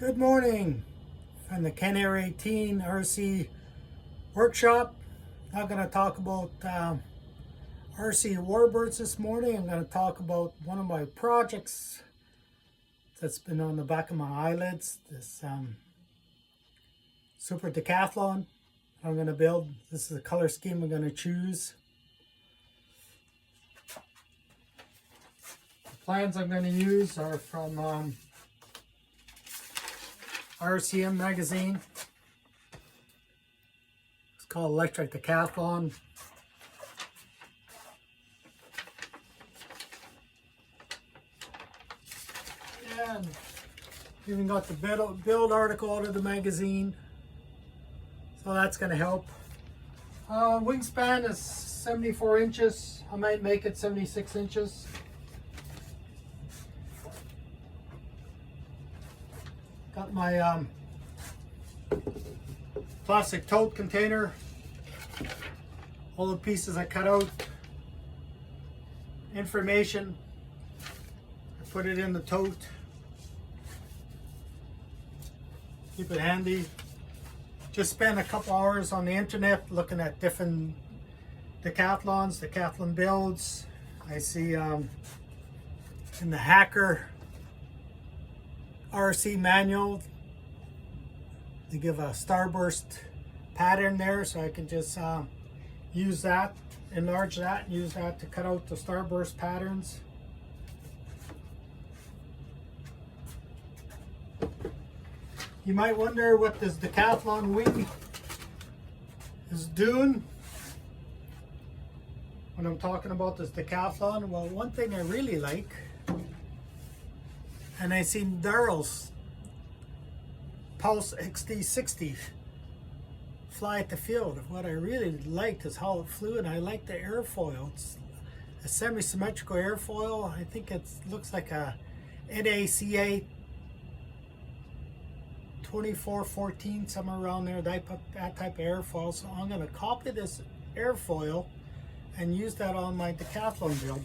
Good morning from the Ken Air 18 RC workshop. I'm going to talk about RC warbirds this morning. I'm going to talk about one of my projects that's been on the back of my eyelids, this super decathlon I'm going to build. This is the color scheme I'm going to choose. The plans I'm going to use are from RCM magazine. It's called Electric Decathlon. And even got the build article out of the magazine, so that's going to help. Wingspan is 74 inches. I might make it 76 inches. Got my plastic tote container. All the pieces I cut out. Information. I put it in the tote. Keep it handy. Just spent a couple hours on the internet looking at different decathlon builds. I see in the Hacker RC manual, they give a starburst pattern there, so I can just use that, enlarge that, and use that to cut out the starburst patterns. You might wonder what this decathlon wing is doing when I'm talking about this decathlon. Well, one thing I really like, and I seen Daryl's Pulse XD60 fly at the field. What I really liked is how it flew, and I like the airfoil. It's a semi-symmetrical airfoil. I think it looks like a NACA 2414, somewhere around there, that type of airfoil. So I'm going to copy this airfoil and use that on my decathlon build.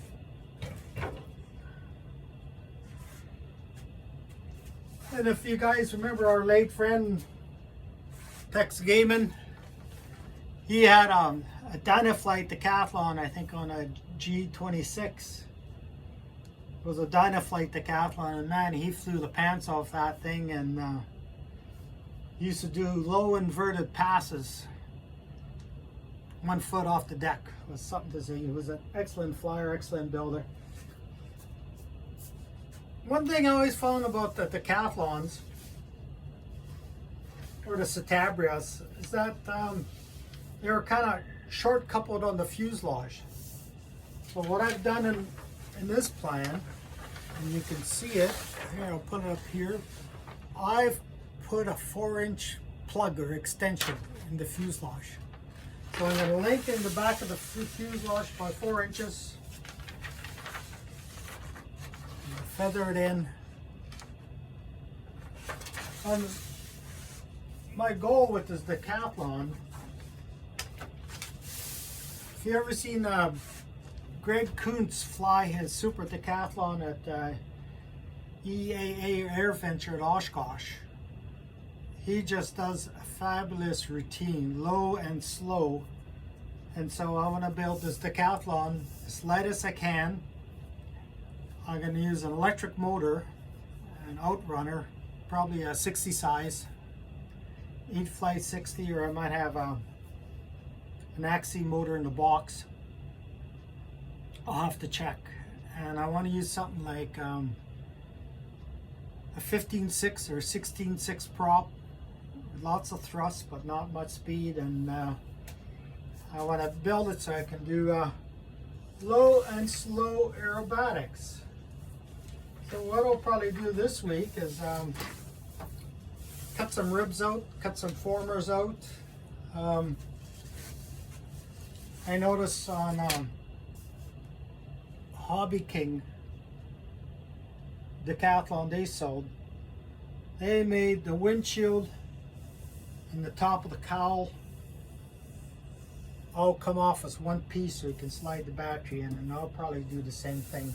And if you guys remember our late friend Tex Gaiman, he had a Dynaflight decathlon, I think on a G26. It was a Dynaflight decathlon, and man, he flew the pants off that thing, and used to do low inverted passes 1 foot off the deck. It was something to see. He was an excellent flyer, excellent builder. One thing I always found about the decathlons, or the Cetabrias, is that they were kind of short coupled on the fuselage. So what I've done in this plan, and you can see it, here I'll put it up here, I've put a 4-inch plug or extension in the fuselage. So I'm going to lengthen the back of the fuselage by 4 inches. Feather it in. My goal with this decathlon, if you ever seen Greg Kuntz fly his super decathlon at EAA Air Venture at Oshkosh, he just does a fabulous routine, low and slow. And so I want to build this decathlon as light as I can. I'm going to use an electric motor, an outrunner, probably a 60 size, 8 flight 60, or I might have an Axie motor in the box. I'll have to check. And I want to use something like a 15.6 or 16.6 prop, with lots of thrust but not much speed, and I want to build it so I can do low and slow aerobatics. So what I'll probably do this week is cut some ribs out, cut some formers out. I noticed on Hobby King Decathlon they made the windshield and the top of the cowl all come off as one piece, so you can slide the battery in, and I'll probably do the same thing.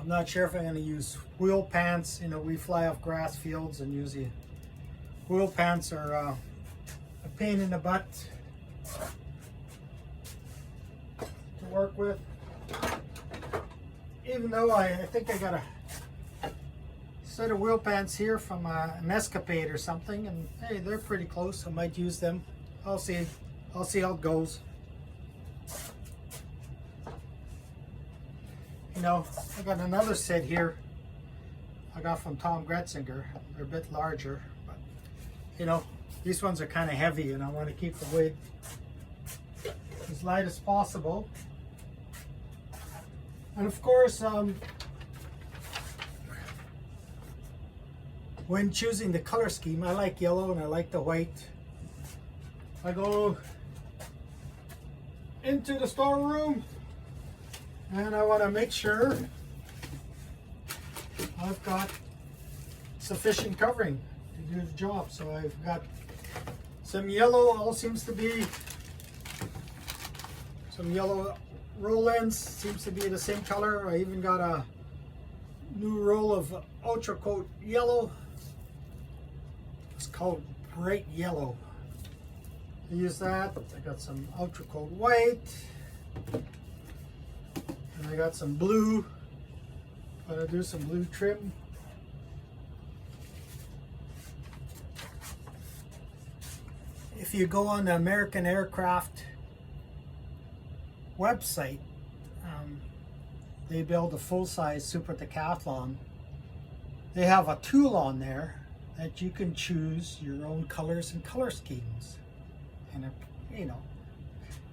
I'm not sure if I'm going to use wheel pants. You know, we fly off grass fields, and usually wheel pants are a pain in the butt to work with. Even though I think I got a set of wheel pants here from an Escapade or something, and hey, they're pretty close. I might use them. I'll see how it goes. You know, I got another set here I got from Tom Gretzinger. They're a bit larger, but you know, these ones are kind of heavy, and I want to keep the weight as light as possible. And of course, when choosing the color scheme, I like yellow and I like the white. I go into the storeroom and I want to make sure I've got sufficient covering to do the job. So I've got some yellow, all seems to be some yellow roll ends, seems to be the same color. I even got a new roll of Ultra Coat yellow. It's called Bright Yellow. I use that. I got some Ultra Coat white, and I got some blue. I'm gonna do some blue trim. If you go on the American Aircraft website, they build a full-size Super Decathlon. They have a tool on there that you can choose your own colors and color schemes, and it, you know,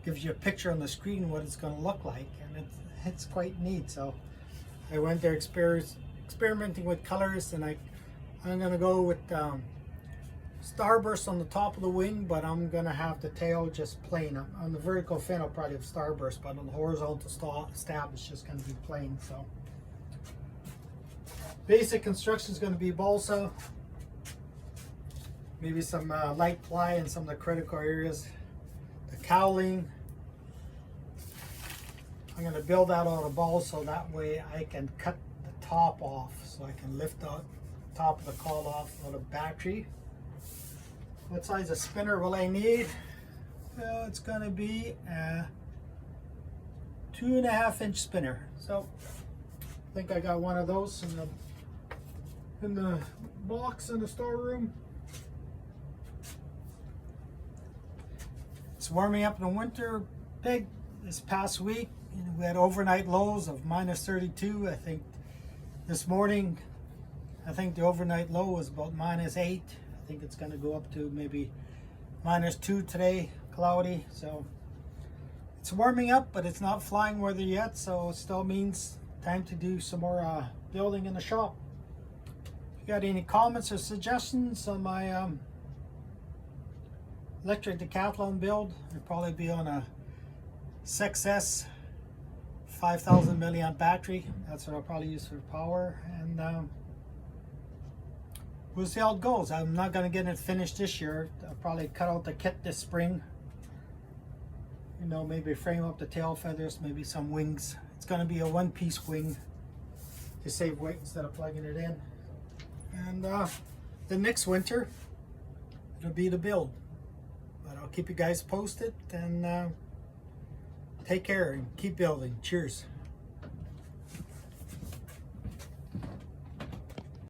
gives you a picture on the screen what it's going to look like, and it's quite neat. So I went there experimenting with colors, and I'm going to go with starburst on the top of the wing, but I'm going to have the tail just plain. On the vertical fin I'll probably have starburst, but on the horizontal stab it's just going to be plain. So basic construction is going to be balsa, maybe some light ply in some of the critical areas. The cowling, I'm going to build that out of balsa so that way I can cut the top off, so I can lift the top of the call off of the battery. What size of spinner will I need? Well, it's going to be a 2.5-inch spinner. So I think I got one of those in the box in the storeroom. It's warming up in the winter big. This past week, you know, we had overnight lows of -32. I think this morning, I think the overnight low was about -8. I think it's going to go up to maybe -2 today, cloudy. So it's warming up, but it's not flying weather yet, so it still means time to do some more building in the shop. If you got any comments or suggestions on my electric Decathlon build, it'll probably be on a 6S 5000 milliamp battery. That's what I'll probably use for power, and we'll see how it goes. I'm not going to get it finished this year. I'll probably cut out the kit this spring. You know, maybe frame up the tail feathers, maybe some wings. It's going to be a one-piece wing to save weight instead of plugging it in. And the next winter, it'll be the build. But I'll keep you guys posted, and take care and keep building. Cheers.